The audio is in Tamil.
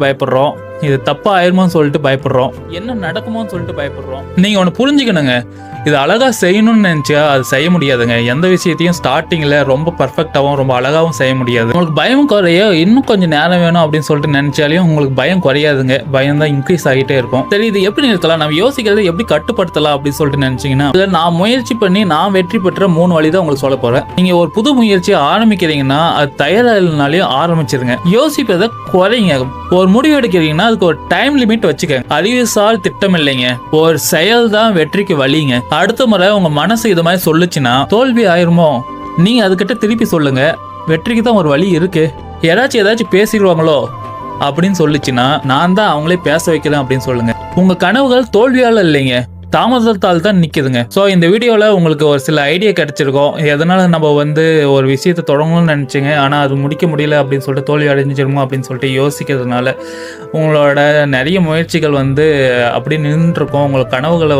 பயப்படுறோம், இது தப்பா ஆயிருமோன்னு சொல்லிட்டு பயப்படுறோம், என்ன நடக்குமோன்னு சொல்லிட்டு பயப்படுறோம். நீங்க ஒன்று புரிஞ்சுக்கணுங்க, இது அழகா செய்யணும்னு நினைச்சா அது செய்ய முடியாதுங்க. எந்த விஷயத்தையும் ஸ்டார்டிங்ல ரொம்ப பர்ஃபெக்டாகவும் ரொம்ப அழகாகவும் செய்ய முடியாது. உங்களுக்கு பயம் குறைய இன்னும் கொஞ்சம் நேரம் வேணும் அப்படின்னு சொல்லிட்டு நினைச்சாலையும் உங்களுக்கு பயம் குறையாதுங்க. பயம் தான் இன்க்ரீஸ் ஆகிட்டே இருக்கும். சரி, இது எப்படி நிறுத்தலாம், நம்ம யோசிக்கிறத எப்படி கட்டுப்படுத்தலாம் அப்படின்னு சொல்லிட்டு நினைச்சீங்கன்னா, நான் முயற்சி பண்ணி நான் வெற்றி பெற்ற 3 வழி தான் உங்களுக்கு சொல்ல போறேன். நீங்க ஒரு புது முயற்சியை ஆரம்பிக்கிறீங்கன்னா அது தயாரினாலையும் ஆரம்பிச்சிருங்க. யோசிப்பதை குறைங்க. ஒரு முடிவு எடுக்கிறீங்கன்னா அதுக்கு ஒரு டைம் லிமிட் வச்சுக்கங்க. அறிவுசால் திட்டம் இல்லைங்க, ஒரு செயல் தான் வெற்றிக்கு வழிங்க. அடுத்த முறை உங்க மனசு இது மாதிரி சொல்லுச்சுன்னா தோல்வி ஆயிருமோ, நீங்க அதுக்கிட்ட திருப்பி சொல்லுங்க, வெற்றிக்கு தான் ஒரு வழி இருக்கு. ஏதாச்சும் பேசிடுவாங்களோ அப்படின்னு சொல்லிச்சுன்னா நான் தான் அவங்களே பேச வைக்கிறேன் அப்படின்னு சொல்லுங்க. உங்க கனவுகள் தோல்வியால இல்லைங்க, தாமதத்தால் தான் நிற்குதுங்க. ஸோ இந்த வீடியோவில் உங்களுக்கு ஒரு சில ஐடியா கிடைச்சிருக்கோம். எதனால நம்ம ஒரு விஷயத்தை தொடங்கணும்னு நினச்சிங்க ஆனால் அது முடிக்க முடியல அப்படின்னு சொல்லிட்டு தோல்வி அடைஞ்சிருமோ அப்படின்னு சொல்லிட்டு யோசிக்கிறதுனால உங்களோட நிறைய முயற்சிகள் அப்படி நின்றுருக்கும். உங்களோட கனவுகளை